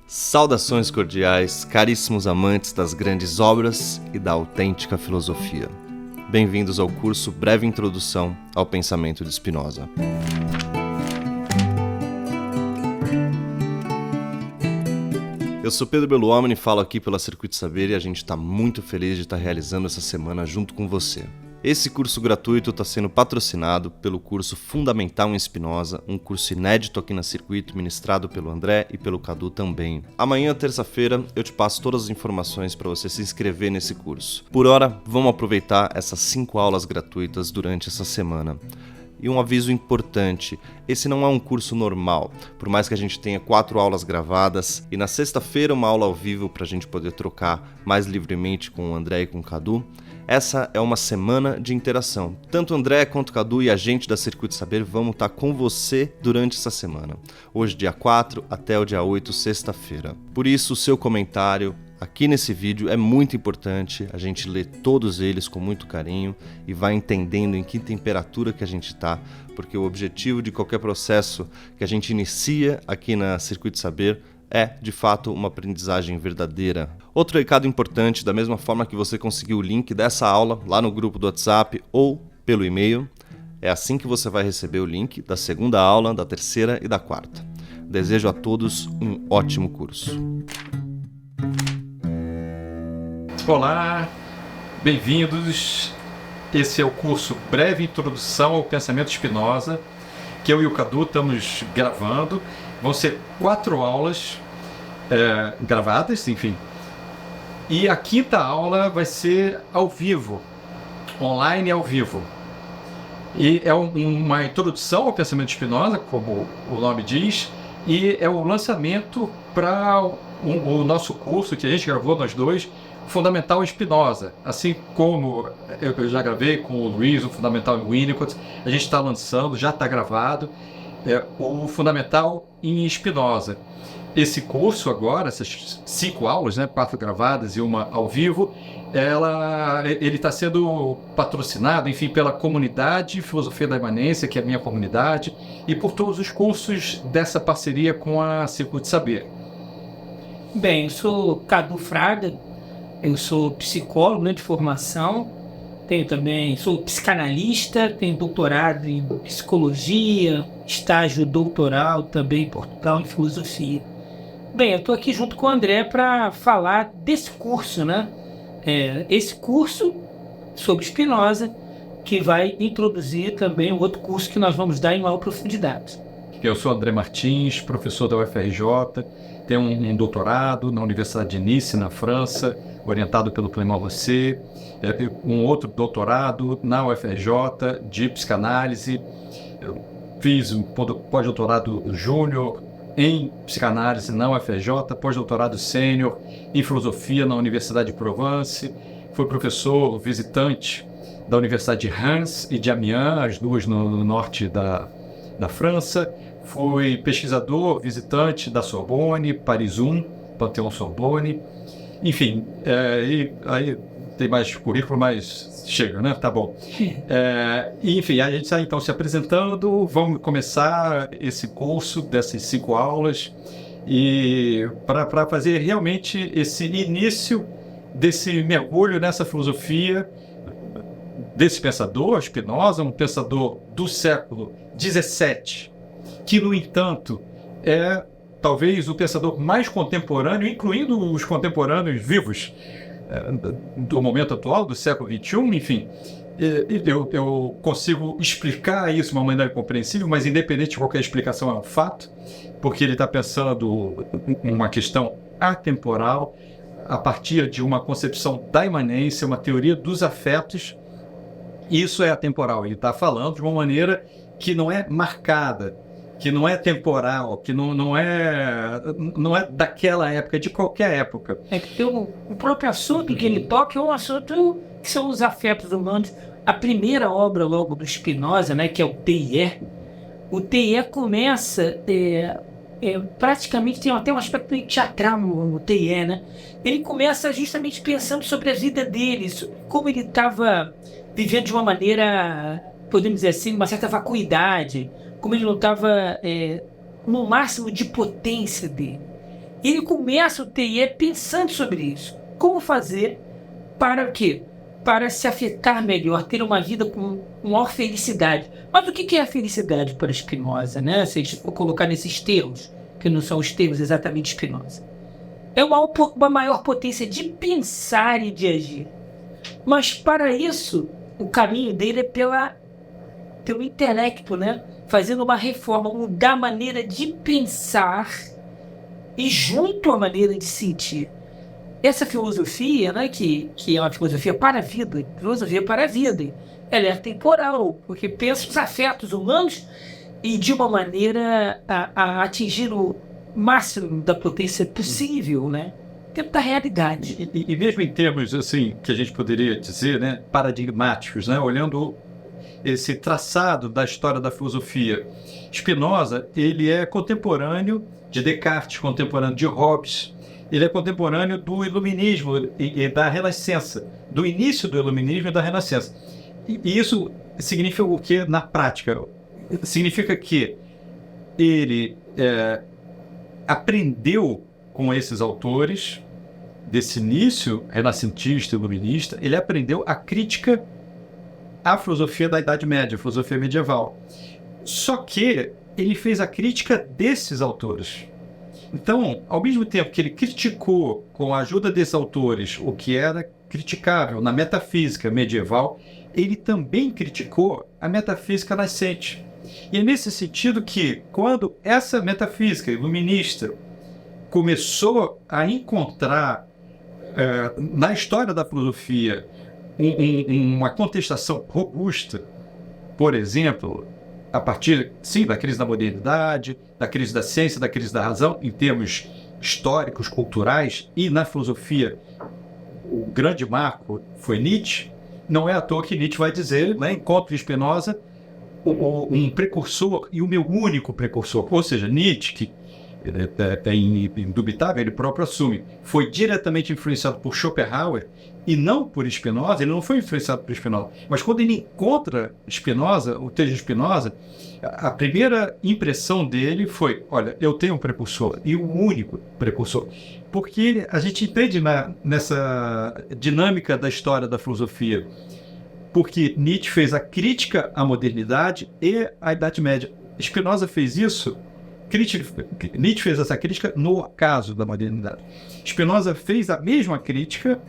Saudações cordiais, caríssimos amantes das grandes obras e da autêntica filosofia. Bem-vindos ao curso Breve Introdução ao Pensamento de Spinoza. Eu sou Pedro Beluomini e falo aqui pela Circuito Saber e a gente está muito feliz de estar realizando essa semana junto com você. Esse curso gratuito está sendo patrocinado pelo curso Fundamental em Spinoza, um curso inédito aqui na Circuito, ministrado pelo André e pelo Cadu também. Amanhã, terça-feira, eu te passo todas as informações para você se inscrever nesse curso. Por hora, vamos aproveitar essas 5 aulas gratuitas durante essa semana. E um aviso importante, esse não é um curso normal, por mais que a gente tenha 4 aulas gravadas e na sexta-feira uma aula ao vivo para a gente poder trocar mais livremente com o André e com o Cadu. Essa é uma semana de interação. Tanto o André quanto o Cadu e a gente da Circuito Saber vamos estar com você durante essa semana. Hoje, dia 4 até o dia 8, sexta-feira. Por isso, o seu comentário aqui nesse vídeo é muito importante. A gente lê todos eles com muito carinho e vai entendendo em que temperatura que a gente está, porque o objetivo de qualquer processo que a gente inicia aqui na Circuito Saber é, de fato, uma aprendizagem verdadeira. Outro recado importante, da mesma forma que você conseguiu o link dessa aula lá no grupo do WhatsApp ou pelo e-mail, é assim que você vai receber o link da segunda aula, da terceira e da quarta. Desejo a todos um ótimo curso. Olá, bem-vindos. Esse é o curso Breve Introdução ao Pensamento Spinoza, que eu e o Cadu estamos gravando. Vão ser 4 aulas gravadas, enfim. E a 5ª aula vai ser ao vivo, online ao vivo. E é uma introdução ao pensamento de Spinoza, como o nome diz, e é o lançamento para o nosso curso que a gente gravou, nós dois, Fundamental em Spinoza. Assim como eu já gravei com o Luiz, o Fundamental em Winnicott, a gente está lançando, já está gravado, o Fundamental em Spinoza. Esse curso agora, essas 5 aulas, 4 gravadas e uma ao vivo, ele está sendo patrocinado, enfim, pela comunidade Filosofia da Imanência, que é a minha comunidade, e por todos os cursos dessa parceria com a Circuito Saber. Bem, eu sou Cadu Fraga, eu sou psicólogo de formação, sou psicanalista, tenho doutorado em psicologia, estágio doutoral também em Portugal em filosofia. Bem, eu estou aqui junto com o André para falar desse curso, esse curso sobre Spinoza, que vai introduzir também um outro curso que nós vamos dar em maior profundidade. Eu sou André Martins, professor da UFRJ, tenho um doutorado na Universidade de Nice, na França, orientado pelo Clément Rosset, um outro doutorado na UFRJ de psicanálise. Eu fiz um pós-doutorado júnior em psicanálise na UFRJ, pós-doutorado sênior em filosofia na Universidade de Provence. Fui professor visitante da Universidade de Reims e de Amiens, as duas no norte da França. Fui pesquisador visitante da Sorbonne, Paris 1, Panteão Sorbonne. Enfim, aí tem mais currículo, mas chega, Tá bom. Enfim, a gente está então se apresentando, vamos começar esse curso dessas 5 aulas e para fazer realmente esse início desse mergulho nessa filosofia desse pensador, Spinoza, um pensador do século XVII, que, no entanto, é talvez o pensador mais contemporâneo, incluindo os contemporâneos vivos do momento atual, do século XXI, enfim. Eu consigo explicar isso de uma maneira compreensível, mas independente de qualquer explicação, é um fato, porque ele está pensando uma questão atemporal, a partir de uma concepção da imanência, uma teoria dos afetos. Isso é atemporal, ele está falando de uma maneira que não é marcada, que não é temporal, que não é daquela época, é de qualquer época. Que o próprio assunto que ele toca é um assunto que são os afetos humanos. A primeira obra logo do Spinoza, que é o TIE, o TIE começa, praticamente tem até um aspecto teatral no TIE, Ele começa justamente pensando sobre a vida dele, como ele estava vivendo de uma maneira, podemos dizer assim, uma certa vacuidade, como ele não estava no máximo de potência dele. Ele começa o TIE pensando sobre isso. Como fazer para o quê? Para se afetar melhor, ter uma vida com maior felicidade. Mas o que é a felicidade para Spinoza, né? Se a gente for colocar nesses termos, que não são os termos exatamente Spinoza. É uma maior potência de pensar e de agir. Mas para isso, o caminho dele é pelo intelecto, né? Fazendo uma reforma, mudar a maneira de pensar e junto à maneira de sentir. Essa filosofia, né, que é uma filosofia para a vida, ela é temporal, porque pensa os afetos humanos e de uma maneira a atingir o máximo da potência possível, né? Dentro da realidade. E mesmo em termos, assim, que a gente poderia dizer, né, paradigmáticos, né, olhando esse traçado da história da filosofia, Spinoza, ele é contemporâneo de Descartes, contemporâneo de Hobbes, ele é contemporâneo do Iluminismo e da Renascença, do início do Iluminismo e da Renascença. E isso significa o que na prática? Significa que ele aprendeu com esses autores desse início renascentista, iluminista, ele aprendeu a crítica à filosofia da Idade Média, a filosofia medieval. Só que ele fez a crítica desses autores. Então, ao mesmo tempo que ele criticou, com a ajuda desses autores, o que era criticável na metafísica medieval, ele também criticou a metafísica nascente. E é nesse sentido que, quando essa metafísica iluminista começou a encontrar na história da filosofia uma contestação robusta, por exemplo, a partir, sim, da crise da modernidade, da crise da ciência, da crise da razão, em termos históricos, culturais, e na filosofia, o grande marco foi Nietzsche. Não é à toa que Nietzsche vai dizer, né, encontro Spinoza, um precursor e o meu único precursor. Ou seja, Nietzsche, que é indubitável, ele próprio assume, foi diretamente influenciado por Schopenhauer e não por Spinoza. Ele não foi influenciado por Spinoza, mas quando ele encontra Spinoza, o texto de Spinoza, a primeira impressão dele foi: olha, eu tenho um precursor, e o único precursor. Porque a gente entende nessa dinâmica da história da filosofia, porque Nietzsche fez a crítica à modernidade e à Idade Média. Spinoza fez isso. Nietzsche fez essa crítica no caso da modernidade. Spinoza fez a mesma crítica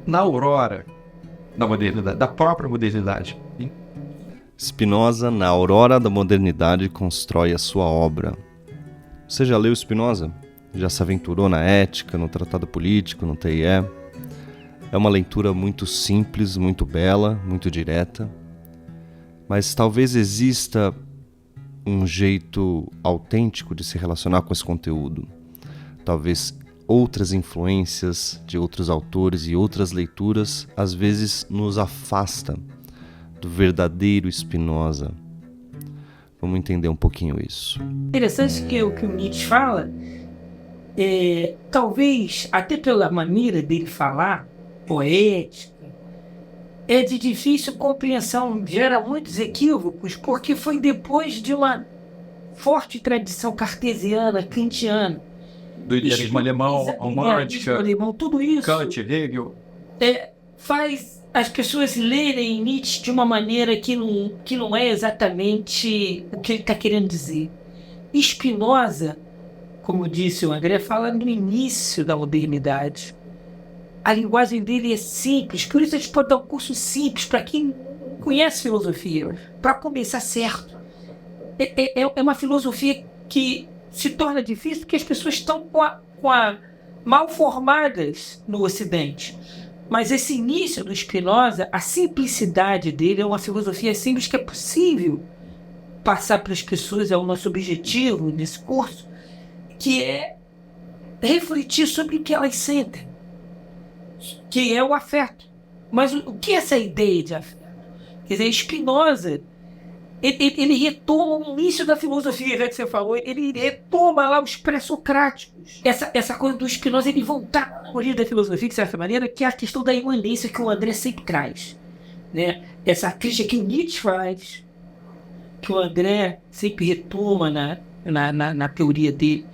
na aurora da modernidade, da própria modernidade. Spinoza, na aurora da modernidade, constrói a sua obra. Você já leu Spinoza? Já se aventurou na ética, no tratado político, no TIE? É uma leitura muito simples, muito bela, muito direta, mas talvez exista um jeito autêntico de se relacionar com esse conteúdo. Talvez outras influências de outros autores e outras leituras às vezes nos afasta do verdadeiro Spinoza. Vamos entender um pouquinho isso. Interessante que o Nietzsche fala, talvez até pela maneira dele falar, poética, é de difícil compreensão, gera muitos equívocos, porque foi depois de uma forte tradição cartesiana, kantiana. Do idealismo alemão, romântica, tudo isso Kant, Hegel. Faz as pessoas lerem Nietzsche de uma maneira que não é exatamente o que ele está querendo dizer. Spinoza, como disse o André, fala no início da modernidade. A linguagem dele é simples, por isso a gente pode dar um curso simples para quem conhece filosofia, para começar certo. É uma filosofia que se torna difícil porque as pessoas estão mal formadas no Ocidente. Mas esse início do Spinoza, a simplicidade dele é uma filosofia simples que é possível passar para as pessoas, é o nosso objetivo nesse curso, que é refletir sobre o que elas sentem, que é o afeto. Mas o que é essa ideia de afeto? Quer dizer, Spinoza, ele retoma o início da filosofia, já que você falou, ele retoma lá os pré-socráticos. Essa coisa do Spinoza, ele voltar à origem da filosofia, de certa maneira, que é a questão da imanência que o André sempre traz, né? Essa crítica que Nietzsche faz, que o André sempre retoma na teoria dele,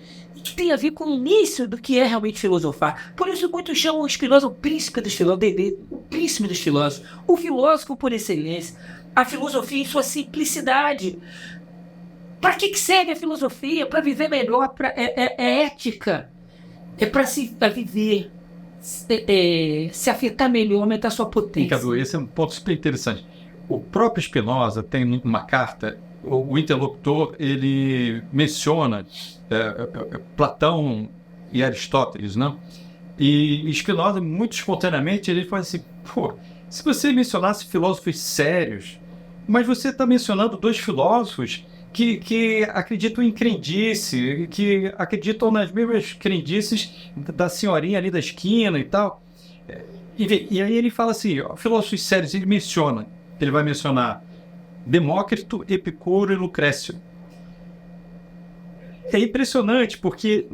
tem a ver com o início do que é realmente filosofar. Por isso muitos chamam o Spinoza o príncipe dos filósofos, o príncipe dos filósofos, o filósofo por excelência, a filosofia em sua simplicidade. Para que serve a filosofia? Para viver melhor, é ética, é para se viver, se afetar melhor, aumentar sua potência. Cadu, esse é um ponto super interessante. O próprio Spinoza tem uma carta, o interlocutor, ele menciona Platão e Aristóteles, não? E Spinoza, muito espontaneamente, ele fala assim, se você mencionasse filósofos sérios, mas você está mencionando dois filósofos que acreditam em crendice, que acreditam nas mesmas crendices da senhorinha ali da esquina e tal. E aí ele fala assim, filósofos sérios, ele vai mencionar Demócrito, Epicuro e Lucrécio. É impressionante, porque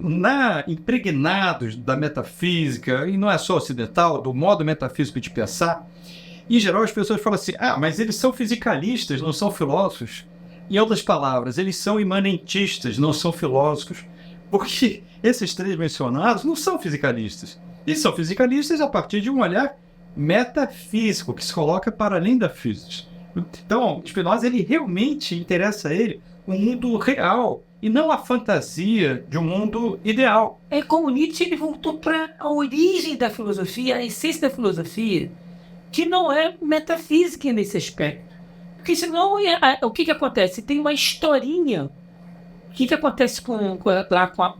impregnados da metafísica, e não é só ocidental, do modo metafísico de pensar, em geral as pessoas falam assim, mas eles são fisicalistas, não são filósofos. Em outras palavras, eles são imanentistas, não são filósofos, porque esses três mencionados não são fisicalistas. Eles são fisicalistas a partir de um olhar metafísico, que se coloca para além da física. Então, Spinoza, ele realmente interessa a ele o mundo real, e não a fantasia de um mundo ideal. É como Nietzsche, ele voltou para a origem da filosofia, a essência da filosofia, que não é metafísica nesse aspecto. Porque senão, o que acontece? Tem uma historinha. O que acontece com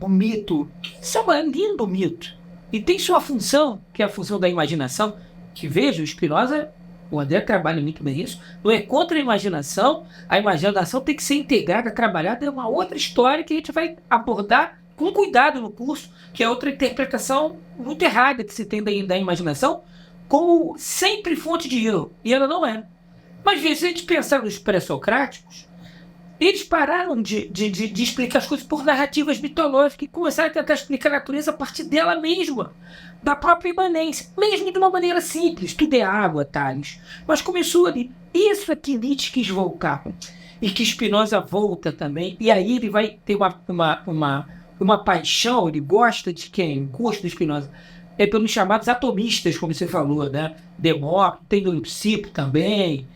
o mito? Isso é um lindo mito. E tem sua função, que é a função da imaginação, que veja, o Spinoza, o André trabalha muito bem isso, não é contra a imaginação tem que ser integrada, trabalhada, é uma outra história que a gente vai abordar com cuidado no curso, que é outra interpretação muito errada que se tem da imaginação, como sempre fonte de erro, e ela não é. Mas, se a gente pensar nos pré-socráticos, eles pararam de explicar as coisas por narrativas mitológicas e começaram a tentar explicar a natureza a partir dela mesma, da própria imanência, mesmo de uma maneira simples. Tudo é água, Tales. Mas começou ali. Isso é que Nietzsche quis voltar. E que Spinoza volta também. E aí ele vai ter uma paixão, ele gosta de quem? Gosta do Spinoza. É pelos chamados atomistas, como você falou, né? Demócrito, tem do Leucipo também,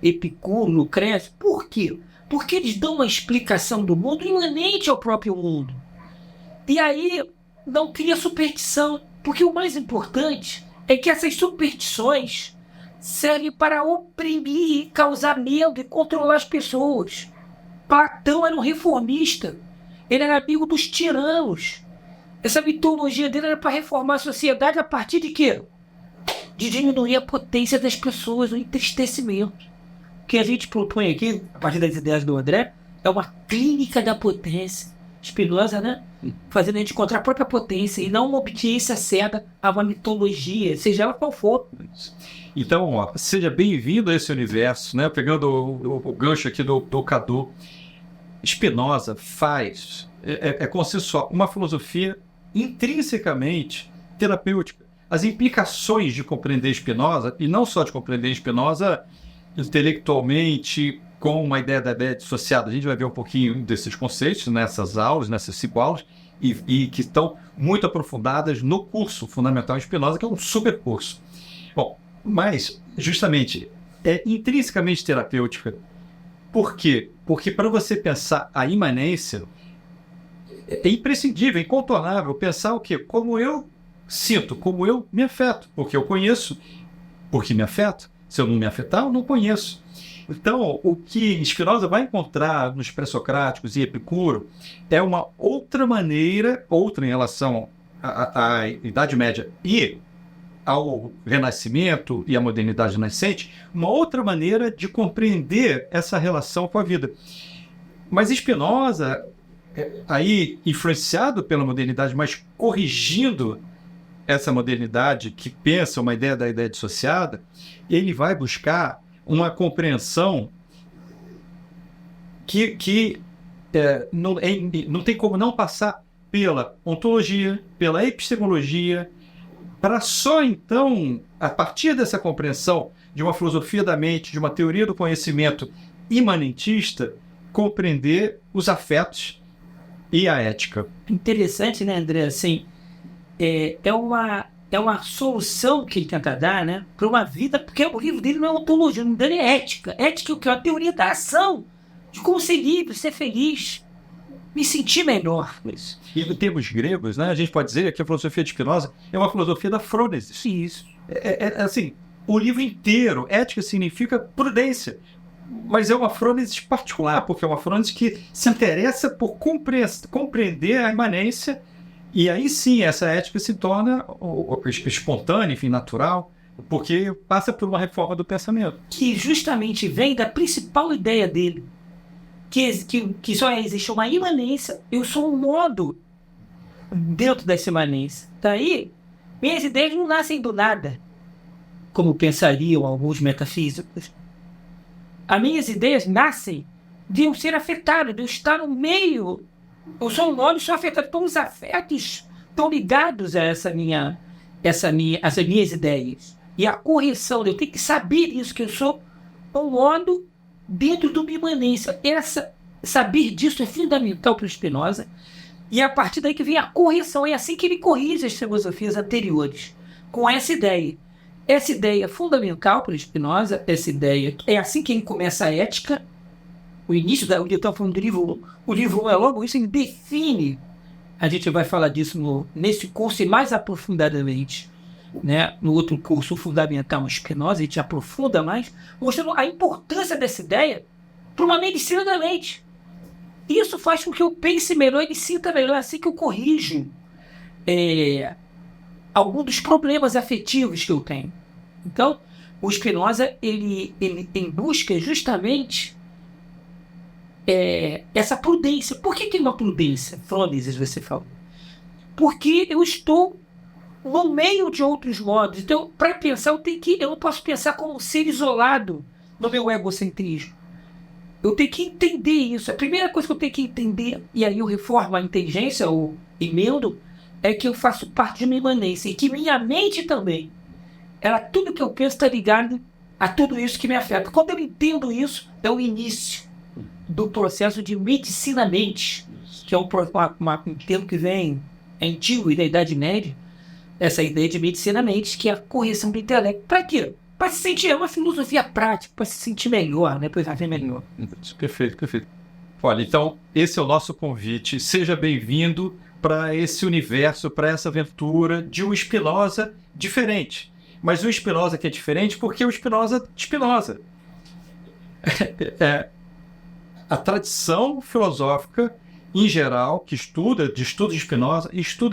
Epicuro, Lucrécio. Por quê? Porque eles dão uma explicação do mundo imanente ao próprio mundo. E aí não cria superstição. Porque o mais importante é que essas superstições servem para oprimir, causar medo e controlar as pessoas. Platão era um reformista. Ele era amigo dos tiranos. Essa mitologia dele era para reformar a sociedade a partir de quê? De diminuir a potência das pessoas, o entristecimento. O que a gente propõe aqui, a partir das ideias do André, é uma clínica da potência. Spinoza, né? Fazendo a gente encontrar a própria potência e não uma obediência cega a uma mitologia, seja ela qual for. Então, seja bem-vindo a esse universo, né? Pegando o gancho aqui do Cadu. Spinoza faz, consensual, uma filosofia intrinsecamente terapêutica. As implicações de compreender Spinoza, e não só de compreender Spinoza intelectualmente, com uma ideia da ideia dissociada, a gente vai ver um pouquinho desses conceitos nessas aulas, nessas 5 aulas, e que estão muito aprofundadas no curso Fundamental em Spinoza, que é um super curso. Bom, mas, justamente, é intrinsecamente terapêutica. Por quê? Porque para você pensar a imanência, é imprescindível, é incontornável pensar o quê? Como eu sinto, como eu me afeto, porque eu conheço, porque me afeto. Se eu não me afetar, eu não conheço. Então, o que Spinoza vai encontrar nos pré-socráticos e Epicuro é uma outra maneira, outra em relação à Idade Média e ao Renascimento e à modernidade nascente, uma outra maneira de compreender essa relação com a vida. Mas Spinoza, aí influenciado pela modernidade, mas corrigindo essa modernidade que pensa uma ideia da ideia dissociada, ele vai buscar uma compreensão que não tem como não passar pela ontologia, pela epistemologia, para só então, a partir dessa compreensão de uma filosofia da mente, de uma teoria do conhecimento imanentista, compreender os afetos E a ética? Interessante, né, André? Assim, é uma solução que ele tenta dar, né, para uma vida, porque o livro dele não é ontologia, o livro dele é ética. Ética é o que? É a teoria da ação, de como ser livre, ser feliz, me sentir melhor. E em termos gregos, né, a gente pode dizer que a filosofia de Spinoza é uma filosofia da frônesis. Isso. Assim, o livro inteiro, ética significa prudência. Mas é uma frônesis particular, porque é uma frônesis que se interessa por compreender a imanência, e aí sim essa ética se torna espontânea, enfim, natural, porque passa por uma reforma do pensamento. Que justamente vem da principal ideia dele, que só existe uma imanência, eu sou um modo dentro dessa imanência. Daí, minhas ideias não nascem do nada, como pensariam alguns metafísicos. As minhas ideias nascem de eu ser afetado, de eu estar no meio. Eu sou um homem, sou afetado. Então os afetos estão ligados a essas minhas ideias. E a correção, eu tenho que saber isso, que eu sou um modo dentro de uma imanência. Saber disso é fundamental para o Spinoza. E é a partir daí que vem a correção. É assim que ele corrige as filosofias anteriores, com essa ideia. Essa ideia é fundamental para Spinoza, essa ideia é assim que ele começa a ética. O início da eu estava falando do livro 1. O livro 1 é logo isso, ele define. A gente vai falar disso nesse curso e mais aprofundadamente, né? No outro curso, o Fundamental Spinoza, a gente aprofunda mais, mostrando a importância dessa ideia para uma medicina da mente. Isso faz com que eu pense melhor e me sinta melhor, assim que eu corrijo alguns dos problemas afetivos que eu tenho. Então, o Spinoza, ele busca justamente essa prudência. Por que uma prudência? Frônesis, você falou. Porque eu estou no meio de outros modos. Então, para pensar, eu não posso pensar como um ser isolado no meu egocentrismo. Eu tenho que entender isso. A primeira coisa que eu tenho que entender, e aí eu reformo a inteligência, ou emendo, é que eu faço parte de uma imanência e que minha mente também, tudo que eu penso está ligado a tudo isso que me afeta. Quando eu entendo isso, é o início do processo de medicina-mente, que é um termo que vem antigo e da Idade Média, essa ideia de medicina-mente, que é a correção do intelecto. Para quê? Para se sentir, é uma filosofia prática, para se sentir melhor, né? Para viver melhor. Perfeito, perfeito. Olha, então, esse é o nosso convite. Seja bem-vindo para esse universo, para essa aventura de um Spinoza diferente. Mas um Spinoza que é diferente porque o Spinoza. A tradição filosófica, em geral, que estuda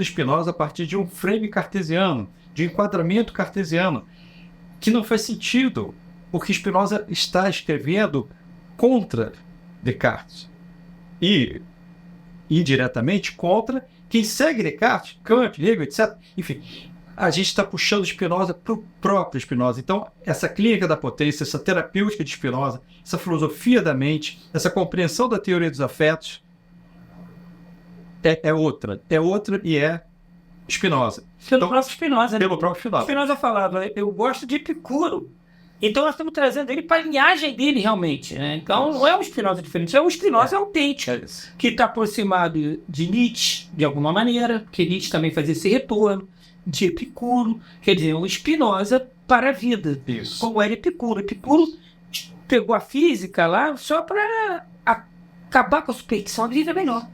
Spinoza a partir de um frame cartesiano, de um enquadramento cartesiano, que não faz sentido, porque Spinoza está escrevendo contra Descartes. E, indiretamente, contra quem segue Descartes, Kant, Hegel, etc. Enfim, a gente está puxando Spinoza para o próprio Spinoza. Então, essa clínica da potência, essa terapêutica de Spinoza, essa filosofia da mente, essa compreensão da teoria dos afetos, é outra e é Spinoza. Pelo próprio Spinoza. Pelo próprio Spinoza. Spinoza falava, eu gosto de Epicuro. Então nós estamos trazendo ele para a linhagem dele realmente, né? Então não é um Spinoza diferente, é um Spinoza autêntico, que está aproximado de Nietzsche, de alguma maneira, porque Nietzsche também fazia esse retorno, de Epicuro, quer dizer, um Spinoza para a vida. Isso. Como era Epicuro. Epicuro pegou a física lá só para acabar com a superstição de vida melhor.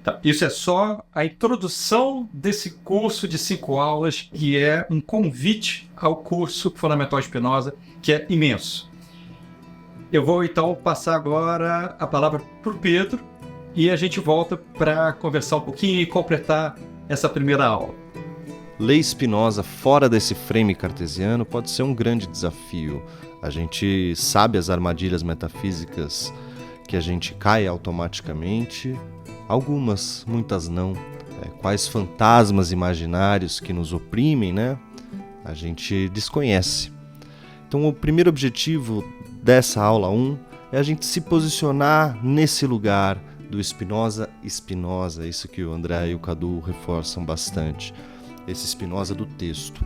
Tá. Isso é só a introdução desse curso de 5 aulas, que é um convite ao curso Fundamental Spinoza, que é imenso. Eu vou então passar agora a palavra para o Pedro e a gente volta para conversar um pouquinho e completar essa primeira aula. Ler Spinoza fora desse frame cartesiano pode ser um grande desafio. A gente sabe as armadilhas metafísicas que a gente cai automaticamente. Algumas, muitas não. Quais fantasmas imaginários que nos oprimem, né? A gente desconhece. Então, o primeiro objetivo dessa aula 1 é a gente se posicionar nesse lugar do Spinoza, isso que o André e o Cadu reforçam bastante. Esse Spinoza do texto.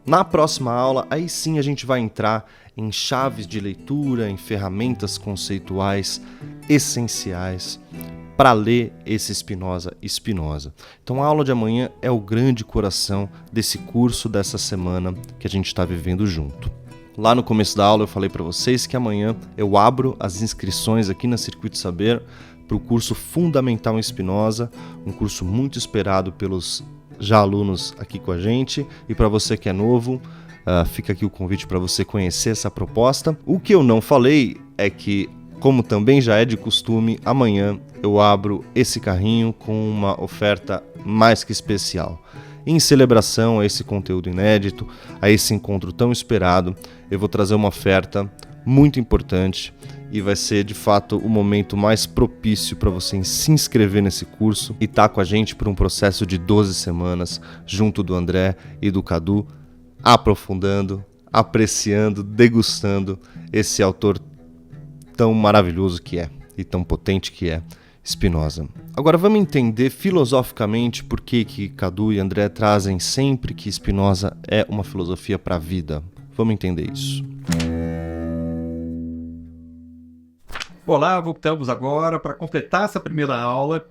Na próxima aula, aí sim a gente vai entrar em chaves de leitura, em ferramentas conceituais essenciais para ler esse Spinoza. Então a aula de amanhã é o grande coração desse curso dessa semana que a gente está vivendo junto. Lá no começo da aula eu falei para vocês que amanhã eu abro as inscrições aqui na Circuito Saber para o curso Fundamental em Spinoza, um curso muito esperado pelos já alunos aqui com a gente, e para você que é novo, fica aqui o convite para você conhecer essa proposta. O que eu não falei é que, como também já é de costume, amanhã eu abro esse carrinho com uma oferta mais que especial. Em celebração a esse conteúdo inédito, a esse encontro tão esperado, eu vou trazer uma oferta muito importante e vai ser de fato o momento mais propício para você se inscrever nesse curso e estar com a gente por um processo de 12 semanas, junto do André e do Cadu, aprofundando, apreciando, degustando esse autor tão maravilhoso que é e tão potente que é Spinoza. Agora vamos entender filosoficamente por que Cadu e André trazem sempre que Spinoza é uma filosofia para a vida. Vamos entender isso. Olá, voltamos agora para completar essa primeira aula.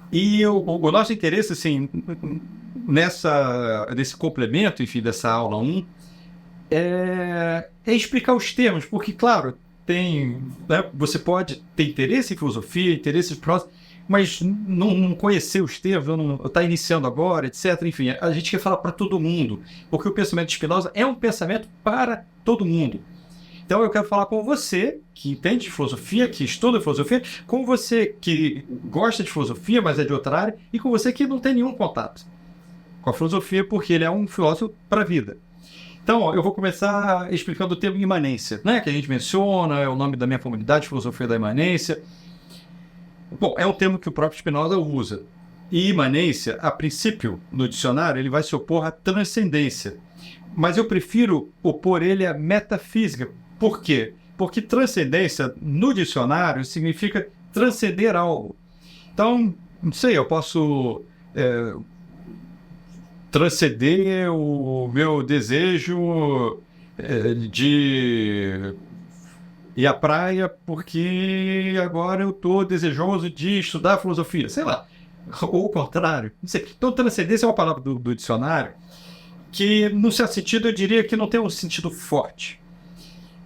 E o nosso interesse, assim, nesse complemento, enfim, dessa aula 1, é explicar os termos, porque, claro, você pode ter interesse em filosofia, interesse em Spinoza, mas não conhecer os termos, está iniciando agora, etc. Enfim, a gente quer falar para todo mundo, porque o pensamento de Spinoza é um pensamento para todo mundo. Então eu quero falar com você que entende de filosofia, que estuda filosofia, com você que gosta de filosofia, mas é de outra área, e com você que não tem nenhum contato com a filosofia, porque ele é um filósofo para a vida. Então, eu vou começar explicando o termo imanência, né, que a gente menciona, é o nome da minha comunidade, Filosofia da Imanência. Bom, é um termo que o próprio Spinoza usa. E imanência, a princípio, no dicionário, ele vai se opor à transcendência. Mas eu prefiro opor ele à metafísica. Por quê? Porque transcendência, no dicionário, significa transcender algo. Então, não sei, eu posso transcender o meu desejo de ir à praia porque agora eu estou desejoso de estudar filosofia, sei lá. Ou o contrário, não sei. Então, transcendência é uma palavra do dicionário que, no certo sentido, eu diria que não tem um sentido forte.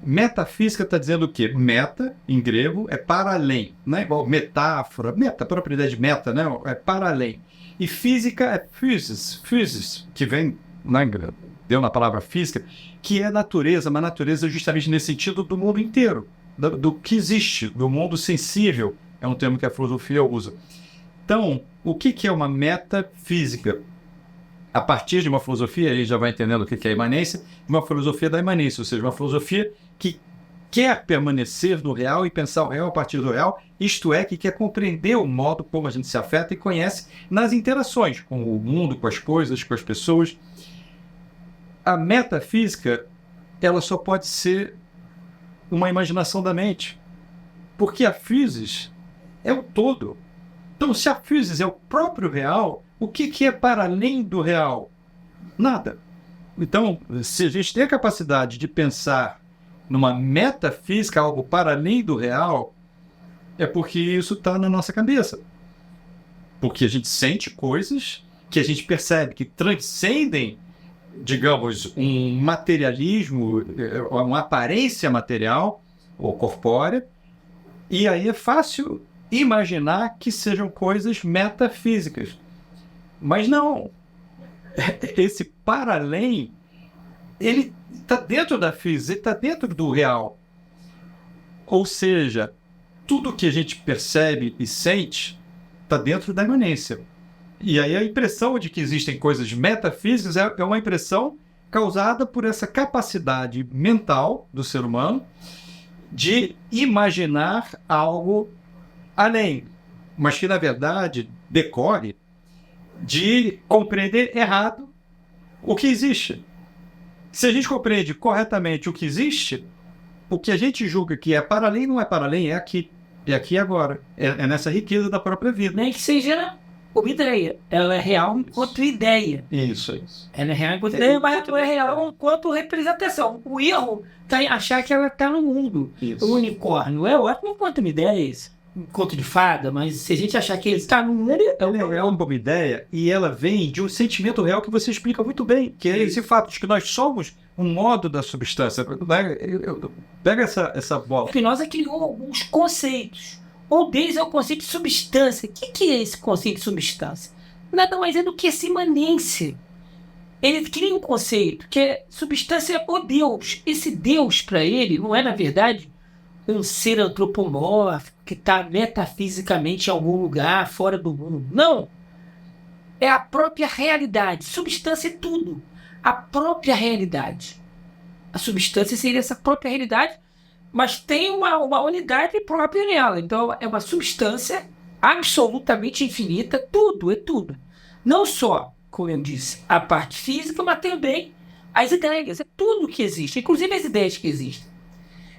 Metafísica está dizendo o quê? Meta, em grego, é para além, né? Igual metáfora, a própria ideia de meta, né? É para além. E física é physis, que vem, deu na palavra física, que é natureza, mas natureza justamente nesse sentido do mundo inteiro, do que existe, do mundo sensível, é um termo que a filosofia usa. Então, o que é uma metafísica? A partir de uma filosofia, ele já vai entendendo o que é imanência, uma filosofia da imanência, ou seja, uma filosofia que quer permanecer no real e pensar o real a partir do real, isto é, que quer compreender o modo como a gente se afeta e conhece nas interações com o mundo, com as coisas, com as pessoas. A metafísica, ela só pode ser uma imaginação da mente, porque a physis é o todo. Então, se a physis é o próprio real, o que é para além do real? Nada. Então, se a gente tem a capacidade de pensar numa metafísica, algo para além do real, é porque isso está na nossa cabeça. Porque a gente sente coisas que a gente percebe que transcendem, digamos, um materialismo, uma aparência material ou corpórea, e aí é fácil imaginar que sejam coisas metafísicas. Mas não. Esse para além, ele está dentro da física, ele está dentro do real. Ou seja, tudo que a gente percebe e sente está dentro da imanência. E aí a impressão de que existem coisas metafísicas é uma impressão causada por essa capacidade mental do ser humano de imaginar algo além, mas que na verdade decorre de compreender errado o que existe. Se a gente compreende corretamente o que existe, o que a gente julga que é para além não é para além, é aqui e agora. É nessa riqueza da própria vida. Nem que seja uma ideia. Ela é real enquanto ideia. Isso. Ela é real enquanto ideia, mas não é real enquanto representação. O erro está em achar que ela está no mundo. Isso. O unicórnio é ótimo enquanto uma ideia. um conto de fada, mas se a gente achar que ele está num... É uma boa ideia e ela vem de um sentimento real que você explica muito bem, que é esse fato de que nós somos um modo da substância. Pega essa bola. Spinoza criou alguns conceitos. Um deles é o conceito de substância. O que é esse conceito de substância? Nada mais é do que essa imanência. Ele cria um conceito que é substância o Deus. Esse Deus, para ele, não é, na verdade, um ser antropomórfico que está metafisicamente em algum lugar fora do mundo. Não. É a própria realidade. Substância é tudo. A própria realidade. A substância seria essa própria realidade, mas tem uma unidade própria nela. Então é uma substância absolutamente infinita. Tudo, é tudo. Não só, como eu disse, a parte física, mas também as ideias. É tudo que existe, inclusive as ideias que existem.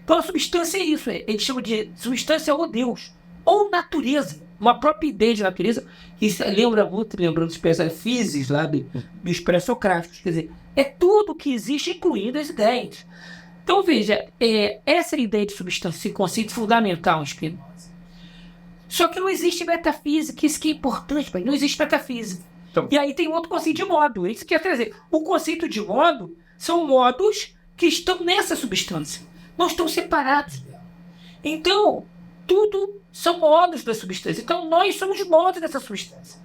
Então a substância é isso. Eles chamam de substância ou Deus, ou natureza. Uma própria ideia de natureza que lembra muito, lembrando dos pré-físicos lá dos pré-socráticos. Quer dizer, é tudo que existe, incluindo as ideias. Então veja, essa é a ideia de substância, esse conceito fundamental em Spinoza. Só que não existe metafísica, isso que é importante, mas não existe metafísica. Então, e aí tem outro conceito de modo, é isso que quer trazer. O conceito de modo são modos que estão nessa substância, não estão separados. Então, tudo são modos da substância. Então, nós somos modos dessa substância.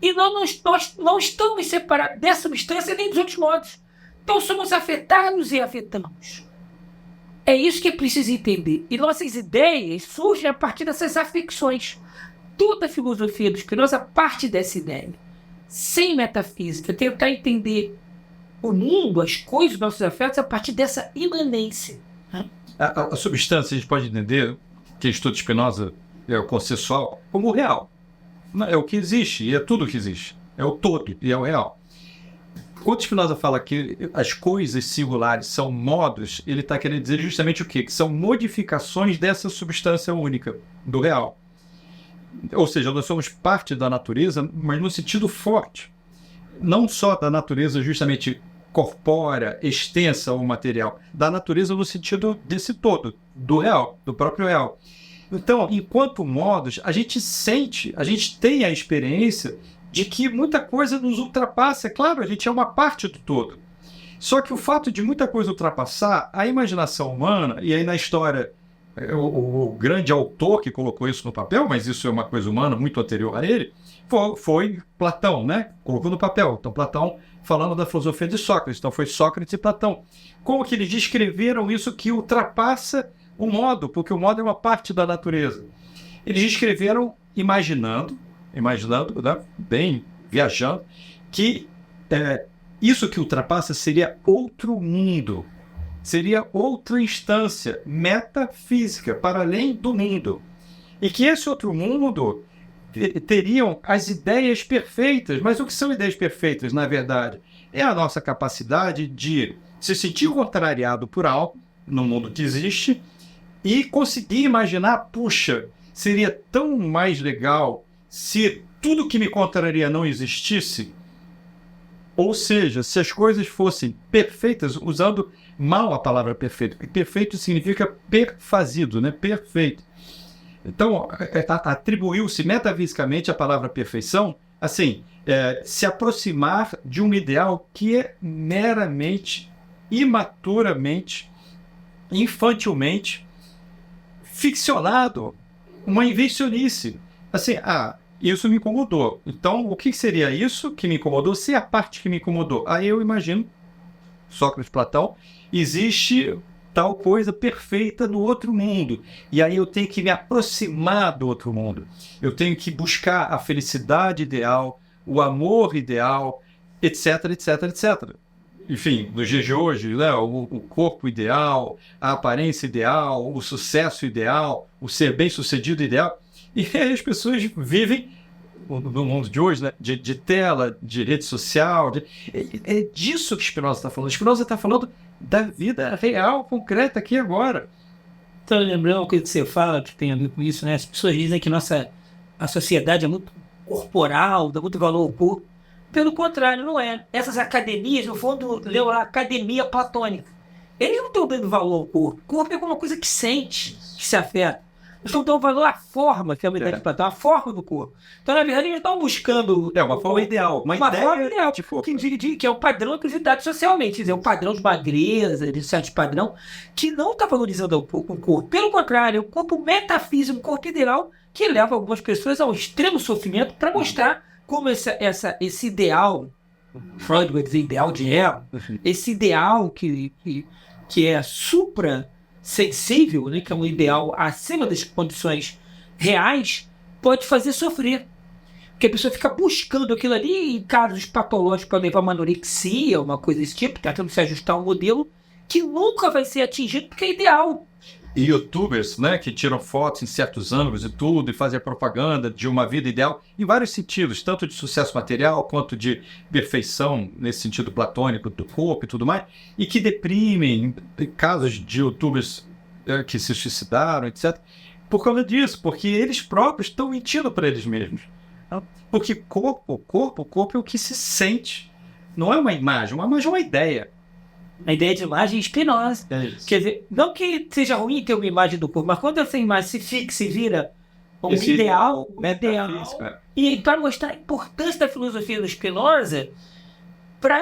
E nós não estamos separados dessa substância nem dos outros modos. Então, somos afetados e afetamos. É isso que é preciso entender. E nossas ideias surgem a partir dessas afecções. Toda a filosofia do Spinoza parte dessa ideia. Sem metafísica, tentar entender o mundo, as coisas, os nossos afetos, a partir dessa imanência. A substância, a gente pode entender, que estuda Spinoza é o consensual, como o real. É o que existe, e é tudo que existe. É o todo, e é o real. Quando Spinoza fala que as coisas singulares são modos, ele está querendo dizer justamente o quê? Que são modificações dessa substância única, do real. Ou seja, nós somos parte da natureza, mas no sentido forte. Não só da natureza justamente corpórea, extensa ou material, da natureza no sentido desse todo, do real, do próprio real. Então, enquanto modos, a gente sente, a gente tem a experiência de que muita coisa nos ultrapassa. É claro, a gente é uma parte do todo. Só que o fato de muita coisa ultrapassar a imaginação humana, e aí na história, o grande autor que colocou isso no papel, mas isso é uma coisa humana muito anterior a ele, foi Platão, né? Colocou no papel. Então, Platão falando da filosofia de Sócrates. Então, foi Sócrates e Platão. Como que eles descreveram isso que ultrapassa o modo, porque o modo é uma parte da natureza. Eles descreveram imaginando, né? Bem, viajando, que isso que ultrapassa seria outro mundo, seria outra instância metafísica, para além do mundo. E que esse outro mundo teriam as ideias perfeitas. Mas o que são ideias perfeitas, na verdade? É a nossa capacidade de se sentir contrariado por algo no mundo que existe e conseguir imaginar, puxa, seria tão mais legal se tudo que me contraria não existisse. Ou seja, se as coisas fossem perfeitas, usando mal a palavra perfeito. Perfeito significa perfazido, né? Perfeito. Então, atribuiu-se metafisicamente a palavra perfeição, assim, se aproximar de um ideal que é meramente, imaturamente, infantilmente ficcionado, uma invencionice. Assim, isso me incomodou. Então, o que seria isso que me incomodou? Se é a parte que me incomodou. Aí eu imagino, Sócrates, Platão, existe tal coisa perfeita no outro mundo. E aí eu tenho que me aproximar do outro mundo. Eu tenho que buscar a felicidade ideal, o amor ideal, etc, etc, etc. Enfim, nos dias de hoje, né, o corpo ideal, a aparência ideal, o sucesso ideal, o ser bem-sucedido ideal. E aí as pessoas vivem no mundo de hoje, né, de tela, de rede social. É disso que Spinoza está falando. Spinoza está falando da vida real, concreta, aqui e agora. Então, lembrando uma coisa que você fala, que tem a ver com isso, né? As pessoas dizem que a sociedade é muito corporal, dá muito valor ao corpo. Pelo contrário, não é. Essas academias, no fundo, leu a academia platônica. Eles não estão dando valor ao corpo. O corpo é alguma coisa que sente, que se afeta. estão dando valor à forma que é a unidade de Platão, a forma do corpo. Então, na verdade, eles estão buscando... uma forma ideal. Uma ideia forma ideal, de corpo. que é o padrão acreditado socialmente. Quer dizer, o padrão de magreza, de certo padrão, que não está valorizando o corpo. Pelo contrário, é o corpo metafísico, o corpo ideal, que leva algumas pessoas ao extremo sofrimento para mostrar como esse ideal, Freud vai dizer ideal de ego, esse ideal que é supra-sensível, né, que é um ideal acima das condições reais, pode fazer sofrer. Porque a pessoa fica buscando aquilo ali, em casos patológicos pode levar uma anorexia, uma coisa desse tipo, tentando se ajustar a um modelo que nunca vai ser atingido porque é ideal. E youtubers, né, que tiram fotos em certos ângulos e tudo, e fazem propaganda de uma vida ideal, em vários sentidos, tanto de sucesso material, quanto de perfeição, nesse sentido platônico do corpo e tudo mais, e que deprimem, casos de youtubers que se suicidaram, etc., por causa disso, porque eles próprios estão mentindo para eles mesmos. Porque corpo é o que se sente. Não é uma imagem é uma ideia. A ideia de imagem é Spinoza. Quer dizer, não que seja ruim ter uma imagem do corpo, mas quando essa imagem se fixa e vira um ideal, e para mostrar a importância da filosofia do Spinoza,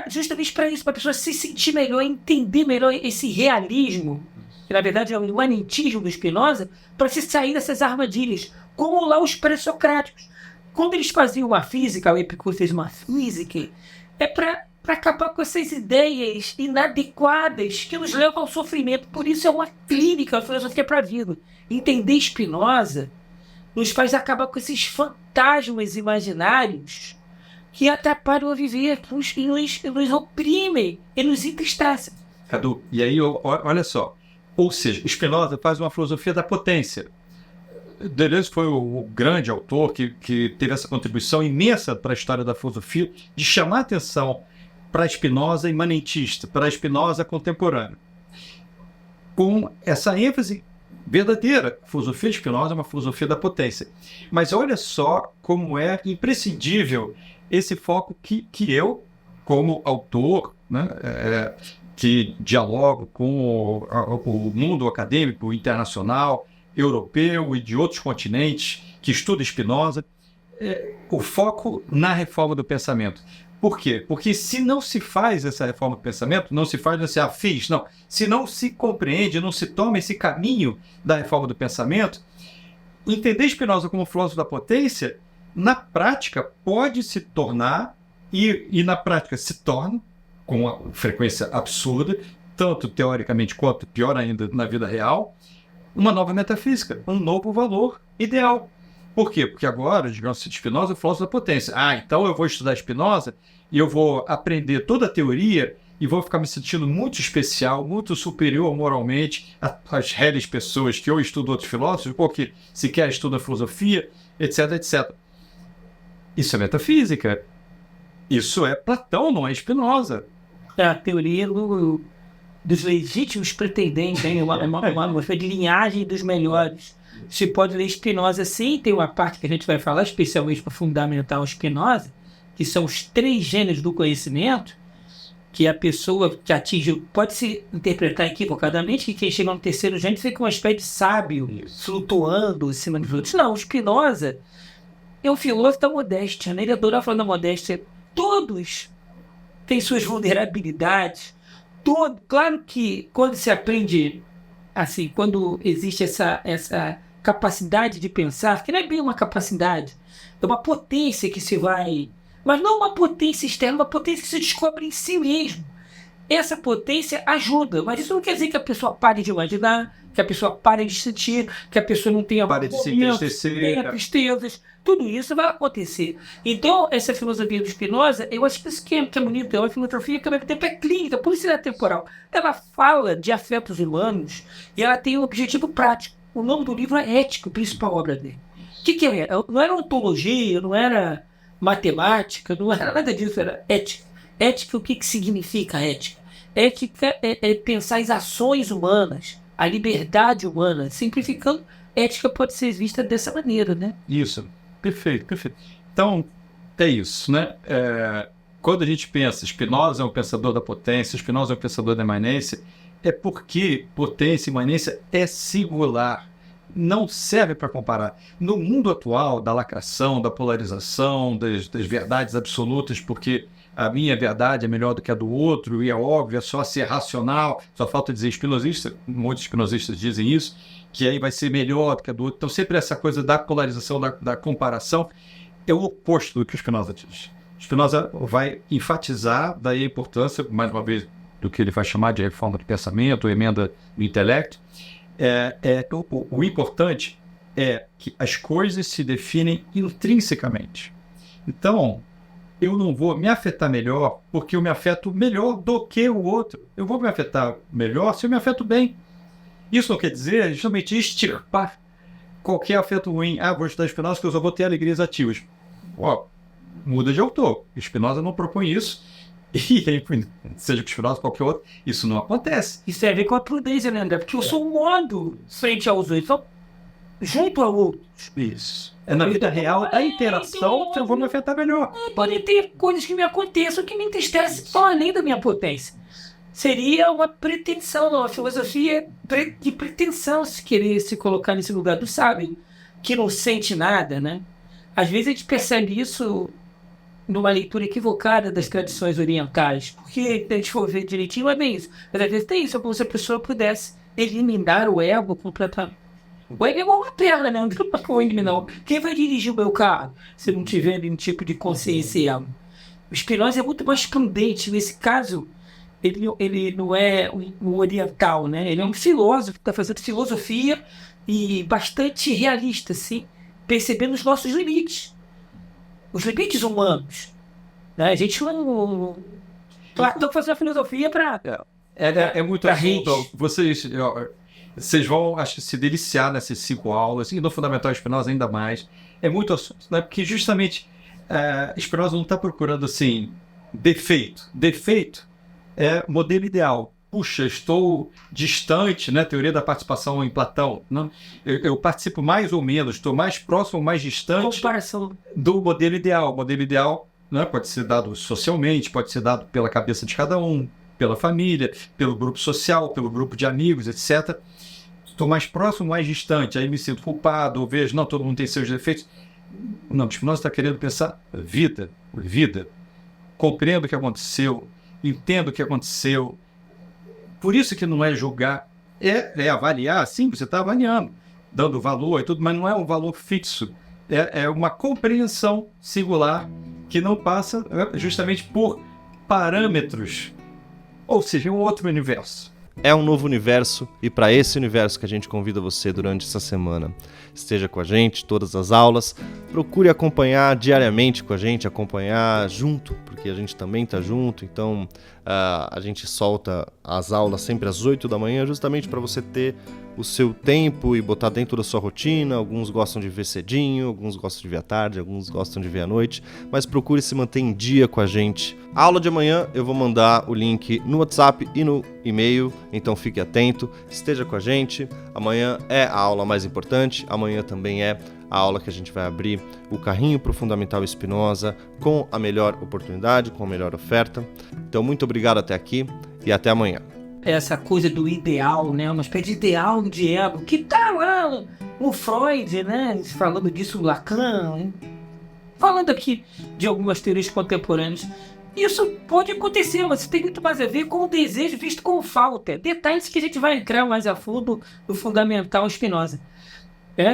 justamente para isso, para a pessoa se sentir melhor, entender melhor esse realismo, que na verdade é o imanentismo do Spinoza, para se sair dessas armadilhas, como lá os pré-socráticos. Quando eles faziam uma física, o Epicuro fez uma física, é para acabar com essas ideias inadequadas que nos levam ao sofrimento. Por isso é uma clínica, a filosofia para a vida. Entender Spinoza nos faz acabar com esses fantasmas imaginários que atrapalham a viver, nos oprimem e nos entristecem. Cadu, e aí, olha só. Ou seja, Spinoza faz uma filosofia da potência. Deleuze foi o grande autor que teve essa contribuição imensa para a história da filosofia, de chamar a atenção para a Spinoza imanentista, para a Spinoza contemporânea. Com essa ênfase verdadeira, a filosofia de Spinoza é uma filosofia da potência. Mas olha só como é imprescindível esse foco que eu, como autor, né, que dialogo com o mundo acadêmico internacional, europeu e de outros continentes, que estuda Spinoza, o foco na reforma do pensamento. Por quê? Porque se não se faz essa reforma do pensamento, não se faz assim, fiz, não. Se não se compreende, não se toma esse caminho da reforma do pensamento, entender Spinoza como filósofo da potência, na prática, pode se tornar, e na prática se torna, com uma frequência absurda, tanto teoricamente quanto, pior ainda, na vida real, uma nova metafísica, um novo valor ideal. Por quê? Porque agora, digamos assim, Spinoza é o filósofo da potência. Então eu vou estudar Spinoza e eu vou aprender toda a teoria e vou ficar me sentindo muito especial, muito superior moralmente às réis pessoas que eu estudo outros filósofos, porque sequer estudam filosofia, etc, etc. Isso é metafísica. Isso é Platão, não é Spinoza. É a teoria dos legítimos pretendentes, hein? uma de linhagem dos melhores. Se pode ler Spinoza, sim, tem uma parte que a gente vai falar especialmente para fundamentar o Spinoza, que são os 3 gêneros do conhecimento, que a pessoa que atinge, pode se interpretar equivocadamente, que quem chega no 3º gênero fica uma espécie de sábio, flutuando em cima dos outros. Não, o Spinoza é um filósofo da modéstia, né? Ele adora falar da modéstia. Todos têm suas vulnerabilidades. Claro que quando se aprende, assim, quando existe essa capacidade de pensar, que não é bem uma capacidade, é uma potência que se vai... Mas não uma potência externa, uma potência que se descobre em si mesmo. Essa potência ajuda, mas isso não quer dizer que a pessoa pare de imaginar, que a pessoa pare de sentir, que a pessoa não tenha pare de se entristecer, tenha tristezas. Tudo isso vai acontecer. Então, essa filosofia do Spinoza, eu acho que isso que é bonito, é uma filosofia que ao mesmo tempo é clínica, por isso ela é temporal. Ela fala de afetos humanos e ela tem um objetivo prático. O nome do livro é Ética, a principal obra dele. O que é? Não era ontologia, não era matemática, não era nada disso, era ética. Ética, o que significa ética? Ética é pensar as ações humanas, a liberdade humana. Simplificando, ética pode ser vista dessa maneira, né? Isso. Perfeito, perfeito. Então, é isso, né? Quando a gente pensa, Spinoza é um pensador da potência, Spinoza é um pensador da imanência, é porque potência e imanência é singular. não serve para comparar. No mundo atual da lacração, da polarização, das verdades absolutas, porque a minha verdade é melhor do que a do outro, e é óbvio, é só ser racional, só falta dizer espinosista, muitos espinosistas dizem isso, que aí vai ser melhor do que a do outro. Então sempre essa coisa da polarização, da comparação, é o oposto do que o Spinoza diz. Spinoza vai enfatizar daí a importância, mais uma vez, do que ele vai chamar de reforma do pensamento, emenda do intelecto. O importante é que as coisas se definem intrinsecamente. Então, eu não vou me afetar melhor porque eu me afeto melhor do que o outro. Eu vou me afetar melhor se eu me afeto bem. Isso não quer dizer justamente extirpar qualquer afeto ruim. Vou estudar Spinoza porque eu só vou ter alegrias ativas. Muda de autor. Spinoza não propõe isso. E seja com Spinoza ou qualquer outro, isso não acontece. Isso tem a ver com a prudência, né, André? Porque eu sou um modo frente aos outros, só junto a outros. Isso. Na vida real, a interação, eu vou me afetar melhor. Pode ter coisas que me aconteçam que me entristecem só além da minha potência. Seria uma pretensão, uma filosofia de pretensão, se querer se colocar nesse lugar do sábio, que não sente nada, né? Às vezes a gente percebe isso numa leitura equivocada das tradições orientais, porque se a gente for ver direitinho, é bem isso. Mas às vezes tem isso, é como se a pessoa pudesse eliminar o ego completamente. O ego é igual uma perna, né? Não tem pra eliminar. Quem vai dirigir o meu carro se não tiver nenhum tipo de consciência ego? O Spinoza é muito mais prudente. Nesse caso, ele não é um oriental, né? Ele é um filósofo que está fazendo filosofia e bastante realista, assim, percebendo os nossos limites. Os limites humanos. Né? A gente não está fazendo a filosofia para... É muito assunto. Vocês vão, acho, se deliciar nessas 5 aulas, e no Fundamental Spinoza ainda mais. É muito assunto, né? Porque justamente Spinoza não está procurando, assim, defeito. Defeito é modelo ideal. Puxa, estou distante, né? Teoria da participação em Platão. Não? Eu participo mais ou menos, estou mais próximo ou mais distante do modelo ideal. O modelo ideal, né, pode ser dado socialmente, pode ser dado pela cabeça de cada um, pela família, pelo grupo social, pelo grupo de amigos, etc. Estou mais próximo, mais distante. Aí me sinto culpado, ou vejo, não, todo mundo tem seus defeitos. Não, Spinoza está querendo pensar vida. Compreendo o que aconteceu, entendo o que aconteceu. Por isso que não é julgar, é avaliar, sim, você está avaliando, dando valor e tudo, mas não é um valor fixo. É uma compreensão singular que não passa justamente por parâmetros, ou seja, um outro universo. É um novo universo, e para esse universo que a gente convida você durante essa semana. Esteja com a gente, todas as aulas, procure acompanhar diariamente com a gente, acompanhar junto, porque a gente também está junto, então a gente solta as aulas sempre às 8 da manhã, justamente para você ter o seu tempo e botar dentro da sua rotina. Alguns gostam de ver cedinho, alguns gostam de ver à tarde, alguns gostam de ver à noite, mas procure se manter em dia com a gente. A aula de amanhã eu vou mandar o link no WhatsApp e no e-mail, então fique atento, esteja com a gente. Amanhã é a aula mais importante, amanhã também é a aula que a gente vai abrir o carrinho para o Fundamental Spinoza com a melhor oportunidade, com a melhor oferta. Então muito obrigado até aqui e até amanhã. Essa coisa do ideal, né? Uma espécie de ideal de ego, que tá lá no Freud, né? Falando disso, o Lacan, hein? Falando aqui de algumas teorias contemporâneas. Isso pode acontecer, mas isso tem muito mais a ver com o desejo visto como falta. Detalhes que a gente vai entrar mais a fundo no Fundamental Spinoza.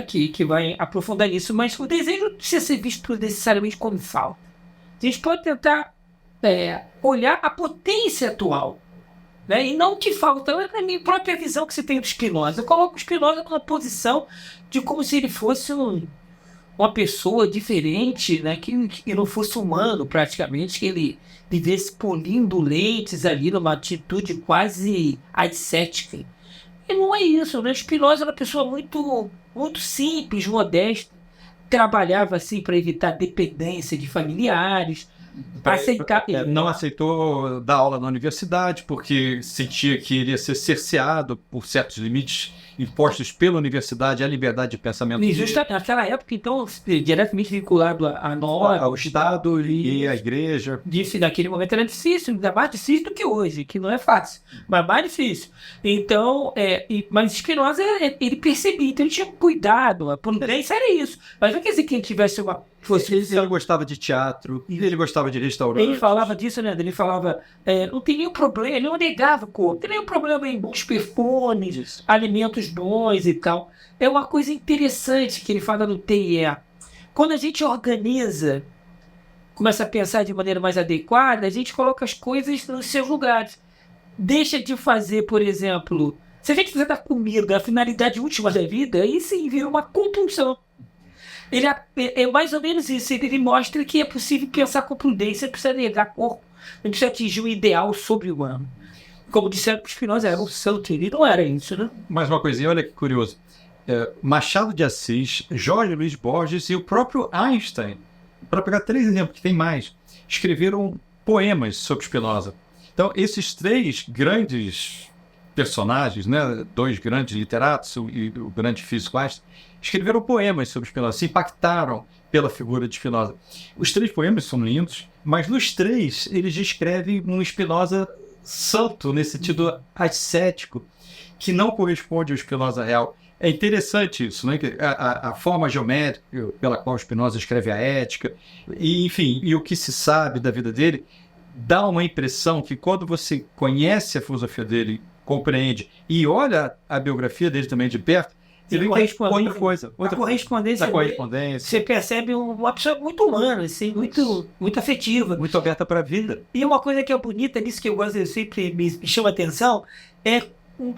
Que vai aprofundar nisso, mas o desejo não precisa ser visto necessariamente como falta. A gente pode tentar olhar a potência atual, né? E não o que falta. É a minha própria visão que você tem do Spinoza. Eu coloco o Spinoza numa posição de como se ele fosse uma pessoa diferente, né? Que não fosse humano praticamente, que ele vivesse polindo leites ali numa atitude quase ascética. E não é isso, né? Spinoza era uma pessoa muito, muito simples, modesta, trabalhava assim para evitar dependência de familiares, aceitar. Não aceitou dar aula na universidade porque sentia que iria ser cerceado por certos limites impostos pela universidade à liberdade de pensamento. E justamente naquela época, então, diretamente vinculado a nós, ao Estado e à igreja. Disse naquele momento era difícil, ainda mais difícil do que hoje, que não é fácil, mas mais difícil. Então, mas Spinoza, ele percebia, então ele tinha cuidado, a prudência era isso. Mas não quer dizer que ele tivesse uma... Ele gostava de teatro, ele gostava de restaurante. Ele falava disso, né? Ele falava, não tem nenhum problema, ele não negava o corpo, não tem nenhum problema em bons perfumes, alimentos bons e tal. É uma coisa interessante que ele fala no TIE. Quando a gente organiza, começa a pensar de maneira mais adequada, a gente coloca as coisas nos seus lugares. Deixa de fazer, por exemplo, se a gente fizer da comida a finalidade última da vida, aí sim vira uma compulsão. Ele é mais ou menos isso. Ele mostra que é possível pensar com prudência, não precisa negar corpo, não precisa atingir um ideal sobre-humano. Como disseram que Spinoza era um santo, ele não era isso, né? Mais uma coisinha, olha que curioso. Machado de Assis, Jorge Luiz Borges e o próprio Einstein, para pegar 3 exemplos, que tem mais, escreveram poemas sobre Spinoza. Então, esses 3 grandes personagens, né, 2 grandes literatos e o grande físico Einstein, escreveram poemas sobre Spinoza, se impactaram pela figura de Spinoza. Os 3 poemas são lindos, mas nos 3 eles descrevem um Spinoza santo, nesse sentido ascético, que não corresponde ao Spinoza real. É interessante isso, né? A forma geométrica pela qual Spinoza escreve a ética, e, enfim, e o que se sabe da vida dele, dá uma impressão que quando você conhece a filosofia dele, compreende e olha a biografia dele também de perto, ele outra coisa. A correspondência. Você percebe uma pessoa muito humana, assim, muito afetiva. Muito aberta para a vida. E uma coisa que é bonita nisso, que eu gosto, sempre me chama a atenção, é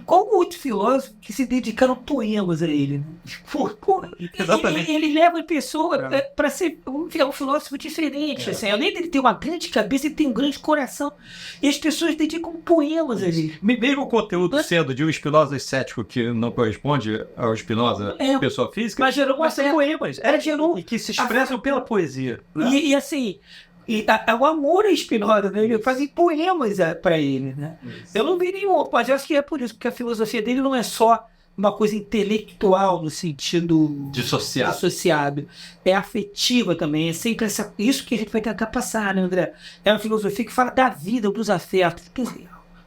como muitos filósofos que se dedicaram poemas a ele. Né? Exatamente. Ele leva a pessoa para ser um filósofo diferente. Assim, além dele ter uma grande cabeça, ele tem um grande coração. E as pessoas dedicam poemas a ele. Mesmo o conteúdo sendo de um Spinoza cético que não corresponde ao Spinoza pessoa física, mas gerou poemas. E que se expressam pela poesia. Né? E assim... E o amor a Spinoza, né? Ele fazia poemas para ele, né? Eu não vi nenhum, mas eu acho que é por isso, porque a filosofia dele não é só uma coisa intelectual no sentido dissociado. É afetiva também, é sempre isso que a gente vai tentar passar, né, André? É uma filosofia que fala da vida, dos afetos,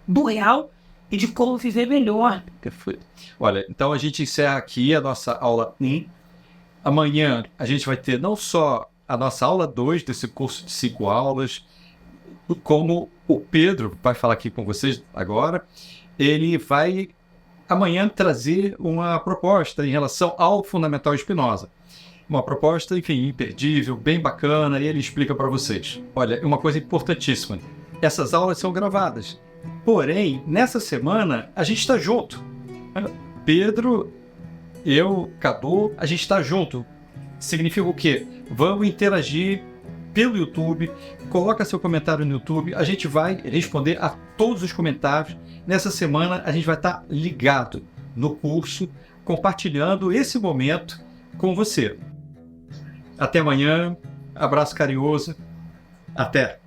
do real e de como viver melhor. Olha, então a gente encerra aqui a nossa aula 1. Amanhã a gente vai ter não só a nossa aula 2 desse curso de 5 aulas, como o Pedro vai falar aqui com vocês agora, ele vai amanhã trazer uma proposta em relação ao Fundamental Spinoza. Uma proposta, enfim, imperdível, bem bacana, e ele explica para vocês. Olha, uma coisa importantíssima, essas aulas são gravadas, porém, nessa semana a gente está junto. Pedro, eu, Cadu, a gente está junto. Significa o quê? Vamos interagir pelo YouTube, coloca seu comentário no YouTube, a gente vai responder a todos os comentários. Nessa semana a gente vai estar ligado no curso, compartilhando esse momento com você. Até amanhã, abraço carinhoso, até!